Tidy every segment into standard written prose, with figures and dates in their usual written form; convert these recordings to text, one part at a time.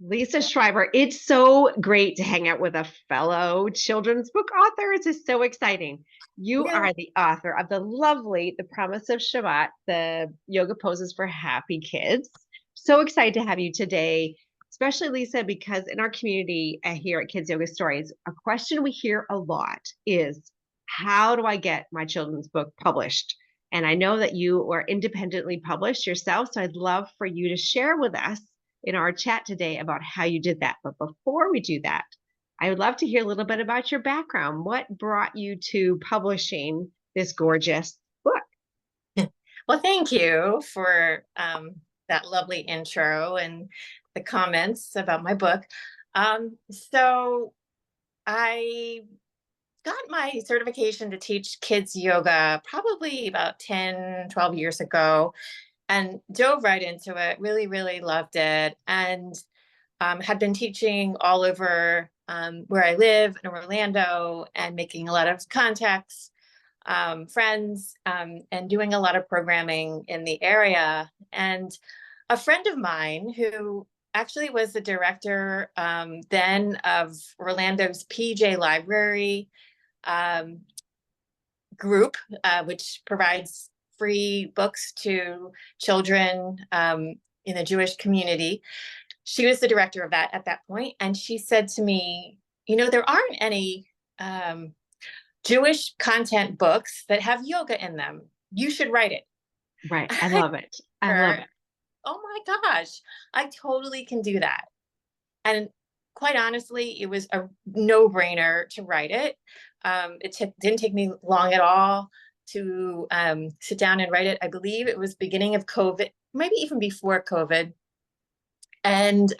Lisa Schreiber, it's so great to hang out with a fellow children's book author. It's just so exciting. You Yeah. are the author of the lovely The Promise of Shabbat, the yoga poses for happy kids. So excited to have you today, especially Lisa, because in our community here at Kids Yoga Stories, a question we hear a lot is, how do I get my children's book published? And I know that you are independently published yourself, so I'd love for you to share with us in our chat today about how you did that. But before we do that, I would love to hear a little bit about your background. What brought you to publishing this gorgeous book? Well, thank you for that lovely intro and the comments about my book. So I got my certification to teach kids yoga probably about 10, 12 years ago and dove right into it. Really, really loved it. And had been teaching all over where I live in Orlando and making a lot of contacts, friends, and doing a lot of programming in the area. And a friend of mine who actually was the director then of Orlando's PJ Library um, group, which provides free books to children in the Jewish community. She was the director of that at that point, and she said to me, there aren't any Jewish content books that have yoga in them. You should write it. Right. I love it. I love Her, it. oh my gosh, I totally can do that. And quite honestly, it was a no-brainer to write it. Didn't take me long at all to sit down and write it. I believe it was beginning of COVID, maybe even before COVID. And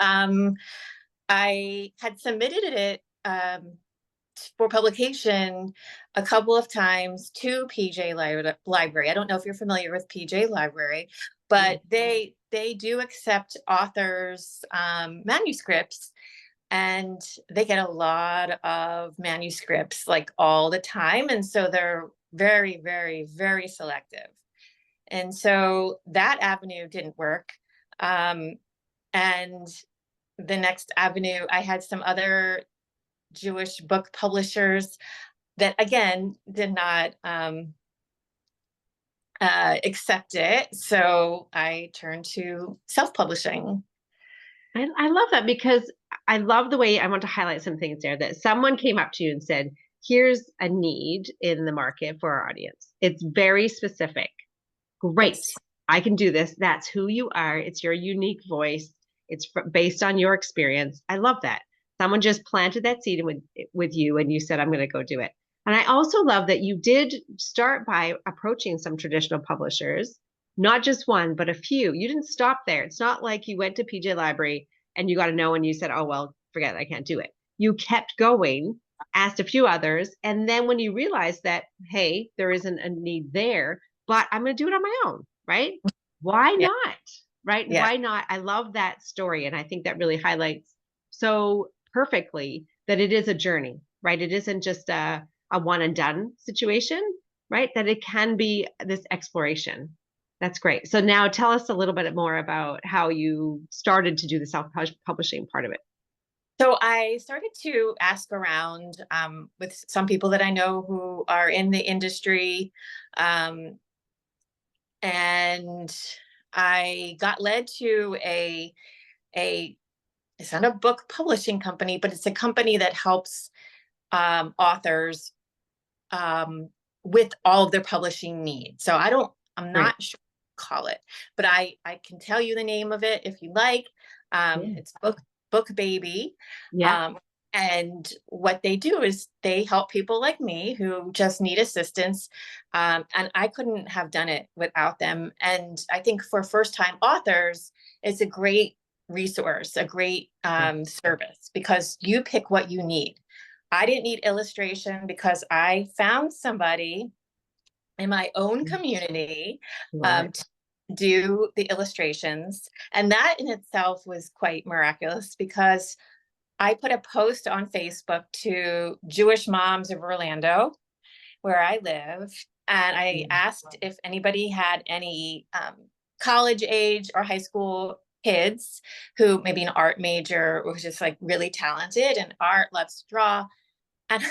I had submitted it for publication a couple of times to PJ Library. I don't know if you're familiar with PJ Library, but they do accept authors' manuscripts, and they get a lot of manuscripts like all the time, and so they're very, very, very selective. And so that avenue didn't work. And the next avenue, I had some other Jewish book publishers that again did not accept it. So I turned to self-publishing. I love that because I love the way I want to highlight some things there that someone came up to you and said, here's a need in the market for our audience. It's very specific. Great. Yes. I can do this. That's who you are. It's your unique voice. It's based on your experience. I love that. Someone just planted that seed with you and you said, I'm going to go do it. And I also love that you did start by approaching some traditional publishers, not just one, but a few. You didn't stop there. It's not like you went to PJ Library and you got a no and you said, oh, well, forget it. I can't do it. You kept going, asked a few others. And then when you realized that, hey, there isn't a need there, but I'm going to do it on my own, right? Why Yeah. not? Right? Yeah. Why not? I love that story. And I think that really highlights so perfectly that it is a journey, right? It isn't just a one and done situation, right? That it can be this exploration. That's great. So now tell us a little bit more about how you started to do the self-publishing part of it. So I started to ask around with some people that I know who are in the industry. And I got led to a it's not a book publishing company, but it's a company that helps authors um, with all of their publishing needs. So I'm Great. not sure what to call it, but I can tell you the name of it if you like. Yeah. It's Book Baby. Yeah. Um, and what they do is they help people like me who just need assistance. And I couldn't have done it without them. And I think for first time authors, it's a great resource, a great Yeah. service because you pick what you need. I didn't need illustration because I found somebody in my own community Love it. to do the illustrations. And that in itself was quite miraculous because I put a post on Facebook to Jewish moms of Orlando, where I live, and I Yeah. asked if anybody had any college age or high school kids who maybe an art major or who's just like really talented in art, loves to draw, and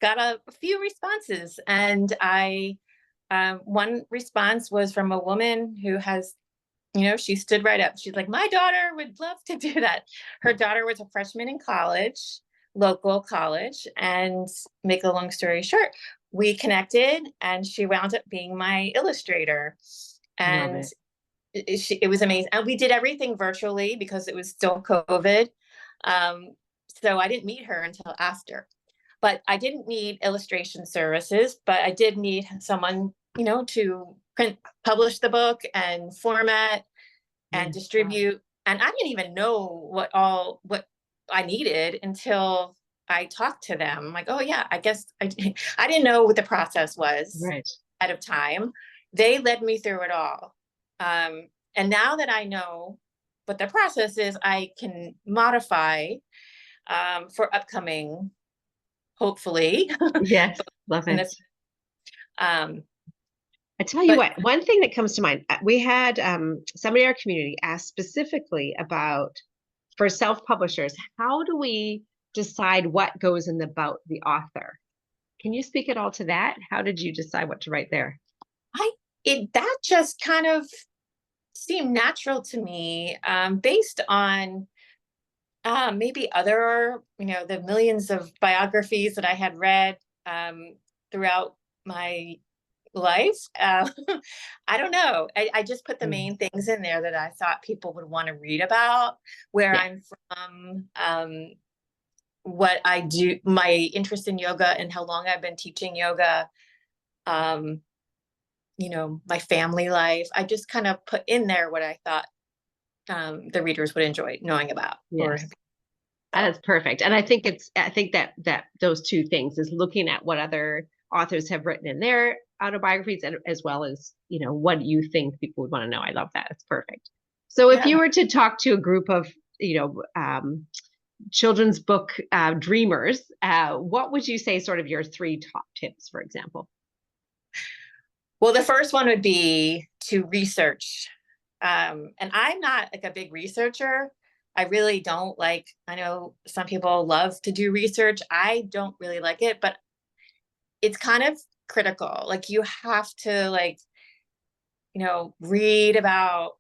got a few responses. And one response was from a woman who has, she stood right up. She's like, my daughter would love to do that. Her daughter was a freshman in college, local college, and make a long story short, we connected and she wound up being my illustrator. Love And it. it was amazing. And we did everything virtually because it was still COVID. Um, so I didn't meet her until after. But I didn't need illustration services, but I did need someone, to publish the book and format and Yeah. distribute. And I didn't even know what I needed until I talked to them. I'm like, oh yeah, I guess I didn't know what the process was Right. ahead of time. They led me through it all. And now that I know what the process is, I can modify for upcoming, hopefully, Yes. Love in it. this. Um, I tell you but what, one thing that comes to mind, we had somebody in our community ask specifically about for self-publishers, how do we decide what goes in the about the author? Can you speak at all to that? How did you decide what to write there? I that just kind of seemed natural to me, based on maybe other, the millions of biographies that I had read throughout my life. I don't know. I just put the Mm. main things in there that I thought people would want to read about, where Yeah. I'm from, what I do, my interest in yoga and how long I've been teaching yoga, um, my family life. I just kind of put in there what I thought the readers would enjoy knowing about. Or Yes. so. That's perfect. And I think that those two things is looking at what other authors have written in their autobiographies and as well as, what you think people would want to know. I love that. It's perfect. So if Yeah. you were to talk to a group of, children's book dreamers, what would you say sort of your three top tips, for example? Well, the first one would be to research. And I'm not like a big researcher. I really don't like, I know some people love to do research. I don't really like it, but it's kind of critical. Like you have to read about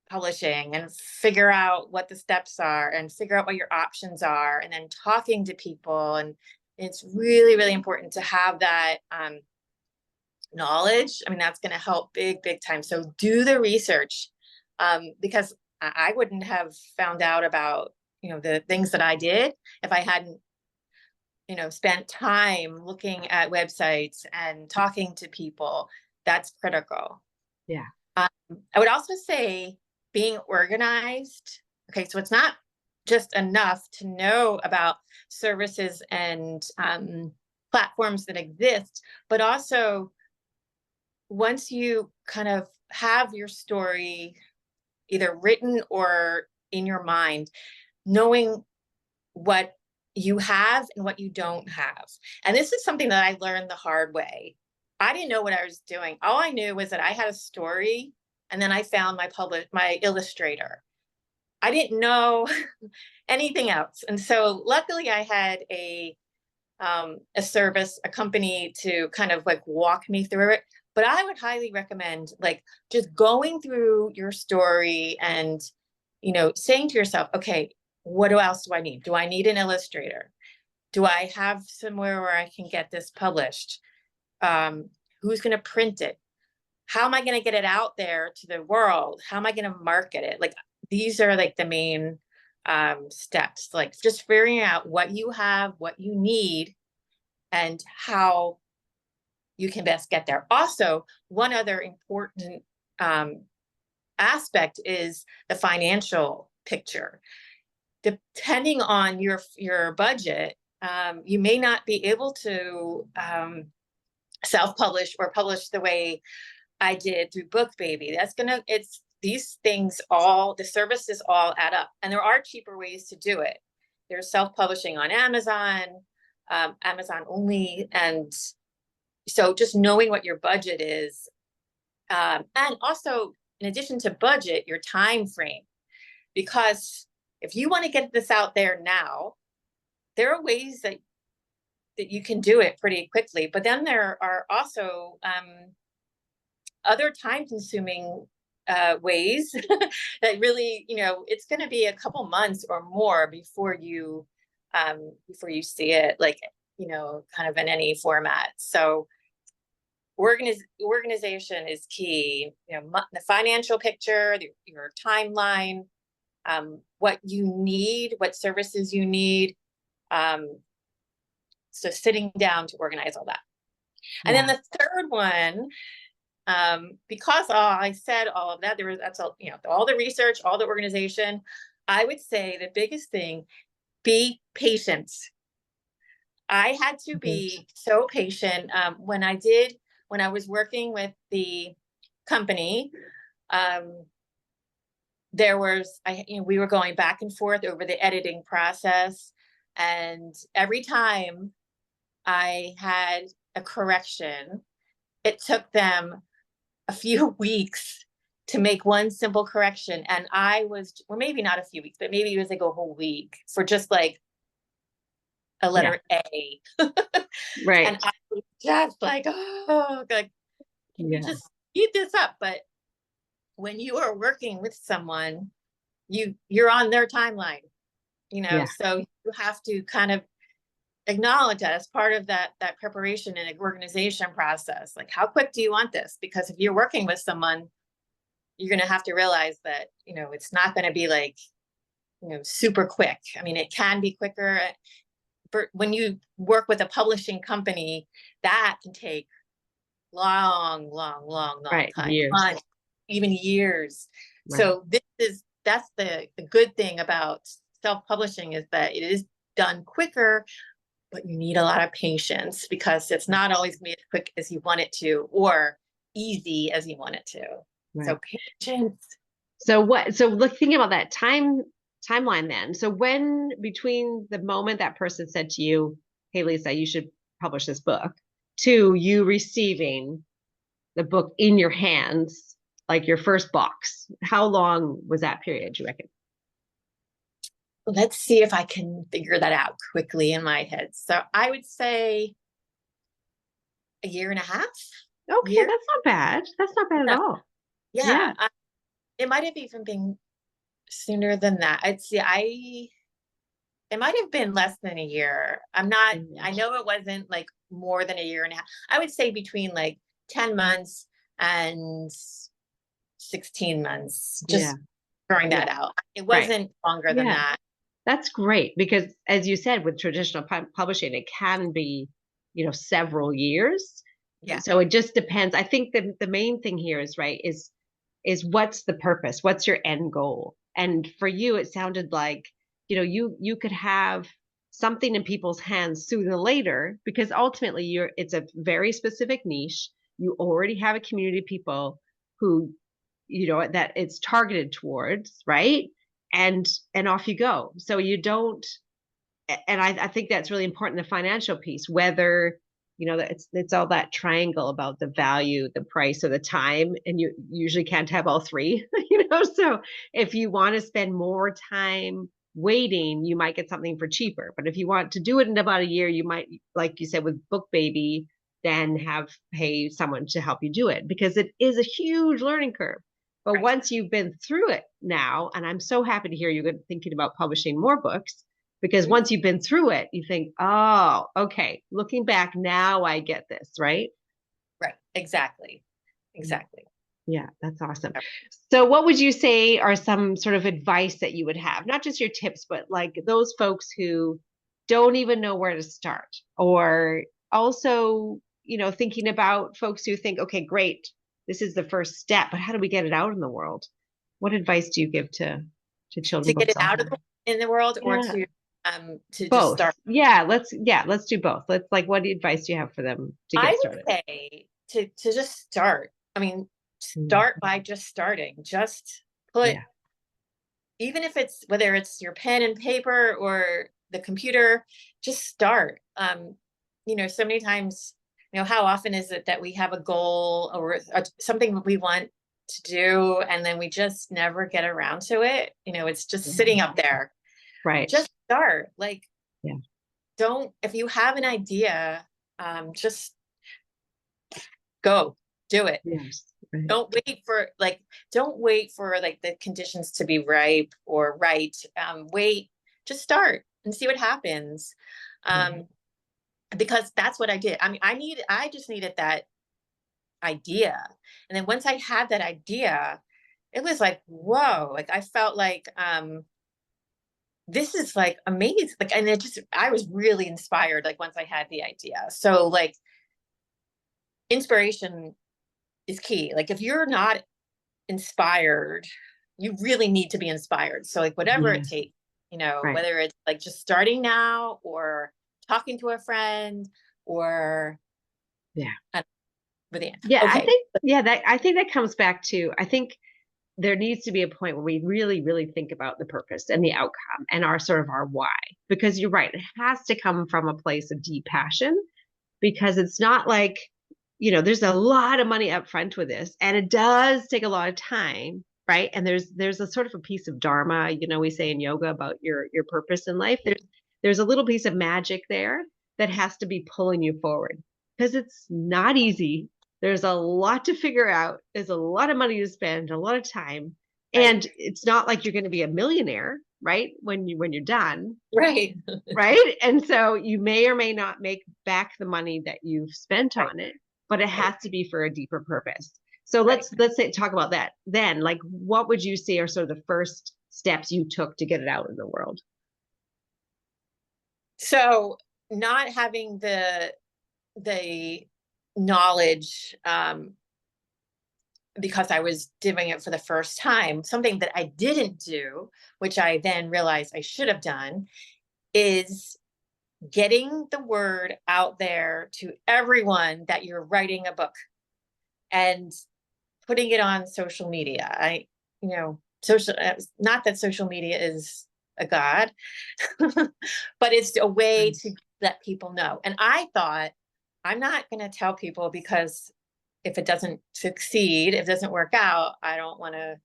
publishing and figure out what the steps are and figure out what your options are and then talking to people. And it's really, really important to have that knowledge. I mean, that's going to help big time. So do the research, because I wouldn't have found out about, the things that I did if I hadn't, spent time looking at websites and talking to people. That's critical. Yeah. I would also say being organized. Okay, so it's not just enough to know about services and platforms that exist, but also once you kind of have your story either written or in your mind, knowing what you have and what you don't have. And this is something that I learned the hard way. I didn't know what I was doing. All I knew was that I had a story and then I found my illustrator. I didn't know anything else. And so luckily I had a service, a company to kind of like walk me through it. But I would highly recommend like just going through your story and, saying to yourself, okay, what else do I need? Do I need an illustrator? Do I have somewhere where I can get this published? Who's going to print it? How am I going to get it out there to the world? How am I going to market it? Like these are like the main steps, like just figuring out what you have, what you need, and how you can best get there. Also, one other important aspect is the financial picture. Depending on your budget, you may not be able to self-publish or publish the way I did through BookBaby. It's these things all, the services all add up. And there are cheaper ways to do it. There's self-publishing on Amazon, Amazon only. And so just knowing what your budget is, and also in addition to budget, your time frame. because if you want to get this out there now, there are ways that you can do it pretty quickly. But then there are also other time-consuming ways that really, it's going to be a couple months or more before you see it, like, kind of in any format. So organization is key. The financial picture, your timeline, what you need, what services you need. So sitting down to organize all that. And then the third one, because I said all of that, that's all, all the research, all the organization, I would say the biggest thing, be patient. I had to be so patient. When I was working with the company, we were going back and forth over the editing process. And every time I had a correction, it took them a few weeks to make one simple correction. And or maybe not a few weeks, but maybe it was like a whole week for just like a letter A. Right. And I was just like, oh, like, can you just speed this up? But when you are working with someone, you're on their timeline, so you have to kind of acknowledge that as part of that preparation and organization process. Like, how quick do you want this? Because if you're working with someone, you're going to have to realize that, it's not going to be like, super quick. I mean, it can be quicker. But when you work with a publishing company, that can take long time, years. months, even years. Right. So that's the good thing about self-publishing, is that it is done quicker, but you need a lot of patience, because it's not always made as quick as you want it to, or easy as you want it to. Right. So patience. So thinking about that timeline then. So when, between the moment that person said to you, hey, Lisa, you should publish this book, to you receiving the book in your hands, like your first box, how long was that period, do you reckon? Let's see if I can figure that out quickly in my head. So I would say a year and a half. Okay, that's not bad. That's not bad at all. Yeah. It might have even been sooner than that. It might have been less than a year. I know it wasn't like more than a year and a half. I would say between like 10 months and 16 months, just throwing that out. It wasn't longer than that. That's great, because as you said, with traditional publishing, it can be, several years. Yeah. So it just depends. I think that the main thing here is, right, is what's the purpose? What's your end goal? And for you, it sounded like, you could have something in people's hands sooner than later, because ultimately it's a very specific niche. You already have a community of people who, that it's targeted towards, right? And off you go. So you don't, and I think that's really important, the financial piece, whether, it's all that triangle about the value, the price, or the time, and you usually can't have all three, so if you want to spend more time waiting, you might get something for cheaper. But if you want to do it in about a year, you might, like you said, with Book Baby, then pay someone to help you do it, because it is a huge learning curve. But once you've been through it now, and I'm so happy to hear you're thinking about publishing more books, because once you've been through it, you think, oh, okay, looking back now, I get this, right? Right. Exactly. Yeah, that's awesome. So what would you say are some sort of advice that you would have? Not just your tips, but like those folks who don't even know where to start, or also, thinking about folks who think, okay, great, this is the first step, but how do we get it out in the world? What advice do you give to children? To get it out in the world, or to both. Just start? Let's do both. What advice do you have for them to get started? I would say to just start. I mean, start by just starting. Just put, even if it's, whether it's your pen and paper or the computer, just start. So many times, how often is it that we have a goal or something that we want to do, and then we just never get around to it. It's just Yeah. sitting up there. Right. Just start. Like, Yeah. if you have an idea, just go do it. Yes. Right. Don't wait for like the conditions to be ripe or right. Just start and see what happens. Because that's what I did. I mean, I just needed that idea. And then once I had that idea, it was like, whoa, like I felt like, this is like amazing. Like, and I was really inspired, like once I had the idea. So like inspiration is key. Like if you're not inspired, you really need to be inspired. So like whatever it Yes. takes, Right. whether it's like just starting now or talking to a friend or Yeah. with the Yeah. okay. I think that comes back to, I think there needs to be a point where we really, really think about the purpose and the outcome and our sort of our why. Because you're right, it has to come from a place of deep passion, because it's not like, there's a lot of money up front with this, and it does take a lot of time, right? And there's a sort of a piece of dharma, we say in yoga about your purpose in life. There's a little piece of magic there that has to be pulling you forward, because it's not easy. There's a lot to figure out. There's a lot of money to spend, a lot of time, Right. and it's not like you're going to be a millionaire, right? When you're done, Right. right? And so you may or may not make back the money that you've spent Right. on it, but it has to be for a deeper purpose. So Right. let's say talk about that. Then, like, what would you say are sort of the first steps you took to get it out in the world? So not having the knowledge, because I was doing it for the first time, something that I didn't do, which I then realized I should have done, is getting the word out there to everyone that you're writing a book and putting it on social media. Not that social media is a god, but it's a way Right. to let people know. And I thought, I'm not going to tell people, because if it doesn't succeed, if it doesn't work out, I don't want to,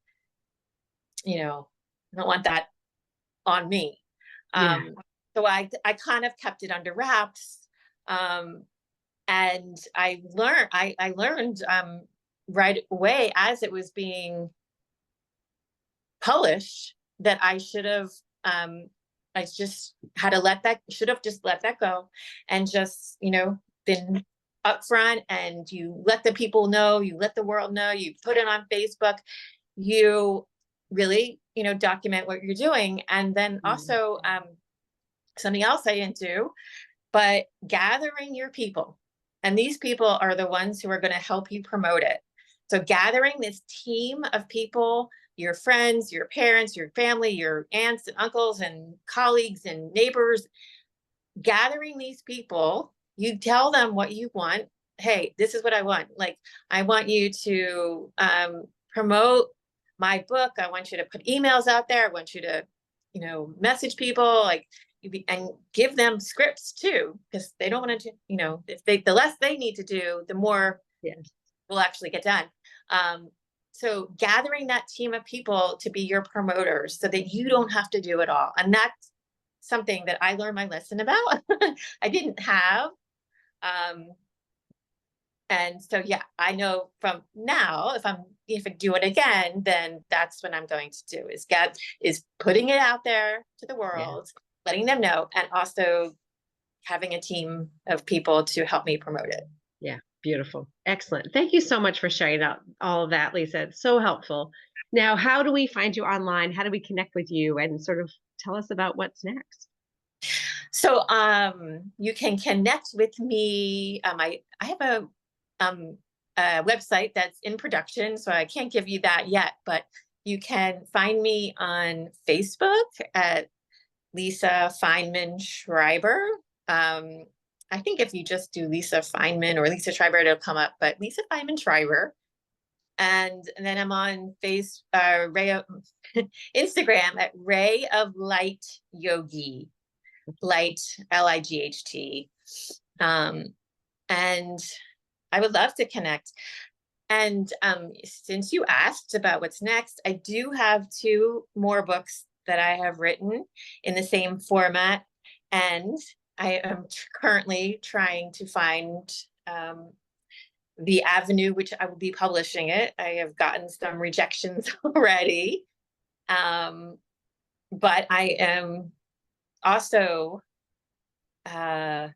I don't want that on me. Yeah. So I kind of kept it under wraps. Um, and I learned, right away as it was being published, that I should have, I just had to should have just let that go, and just, been upfront, and you let the people know, you let the world know, you put it on Facebook, you really, document what you're doing. And then Mm. also, something else I didn't do, but gathering your people. And these people are the ones who are going to help you promote it. So gathering this team of people, your friends, your parents, your family, your aunts and uncles and colleagues and neighbors, gathering these people, you tell them what you want. Hey, this is what I want. Like, I want you to, promote my book. I want you to put emails out there. I want you to, message people, like, and give them scripts too, because they don't want to, the less they need to do, the more Yes. will actually get done. So gathering that team of people to be your promoters, so that you don't have to do it all. And that's something that I learned my lesson about. I didn't have. Um, and so, yeah, I know from now, if I do it again, then that's what I'm going to do, is putting it out there to the Yeah. world, letting them know, and also having a team of people to help me promote it. Yeah. Beautiful. Excellent. Thank you so much for sharing out all of that, Lisa. It's so helpful. Now, how do we find you online? How do we connect with you, and sort of tell us about what's next? So you can connect with me. I have a website that's in production, so I can't give you that yet, but you can find me on Facebook at Lisa Feynman Schreiber. I think if you just do Lisa Feynman or Lisa Schreiber, it'll come up, but Lisa Feynman Schreiber. And then I'm on Instagram at Ray of Light Yogi. Light, Light. And I would love to connect. And since you asked about what's next, I do have two more books that I have written in the same format. And I am currently trying to find the avenue which I will be publishing it. I have gotten some rejections already. Um, but I am also uh,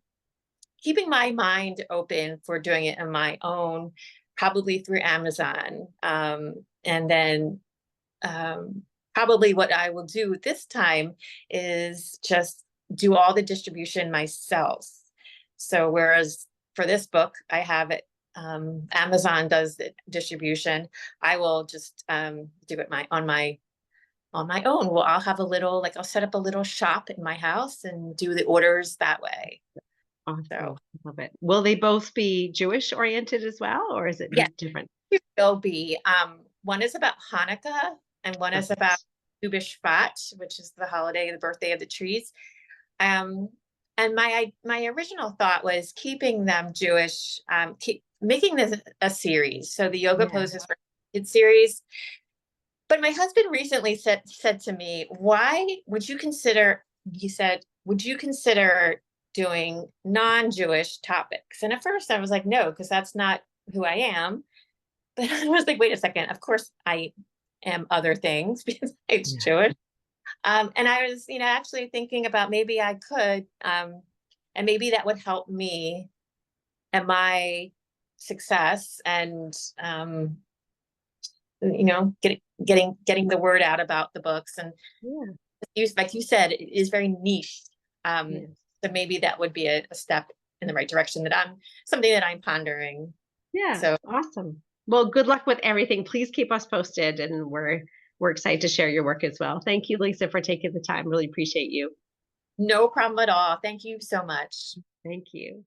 keeping my mind open for doing it on my own, probably through Amazon. And then probably what I will do this time is just do all the distribution myself. So whereas for this book, I have it, Amazon does the distribution, I will just do it on my own. Well, I'll have a little, like I'll set up a little shop in my house and do the orders that way. Awesome. So Love it. Will they both be Jewish oriented as well, or is it yeah, different? it will be. One is about Hanukkah and one is Okay. about Tu B'Shvat, which is the holiday, the birthday of the trees. Um, and my original thought was keeping them Jewish, keep making this a series. So the yoga Yeah. poses for kids series. But my husband recently said to me, "Why would you consider?" He said, "Would you consider doing non-Jewish topics?" And at first I was like, "No, because that's not who I am." But I was like, "Wait a second. Of course I am other things because it's Yeah. Jewish." And I was, actually thinking about maybe I could, and maybe that would help me and my success and, getting the word out about the books. And Yeah. like you said, it is very niche. Um, Yes. so maybe that would be a step in the right direction something that I'm pondering. Yeah. So Awesome. Well, good luck with everything. Please keep us posted, and we're excited to share your work as well. Thank you, Lisa, for taking the time. Really appreciate you. no problem at all. Thank you so much. Thank you.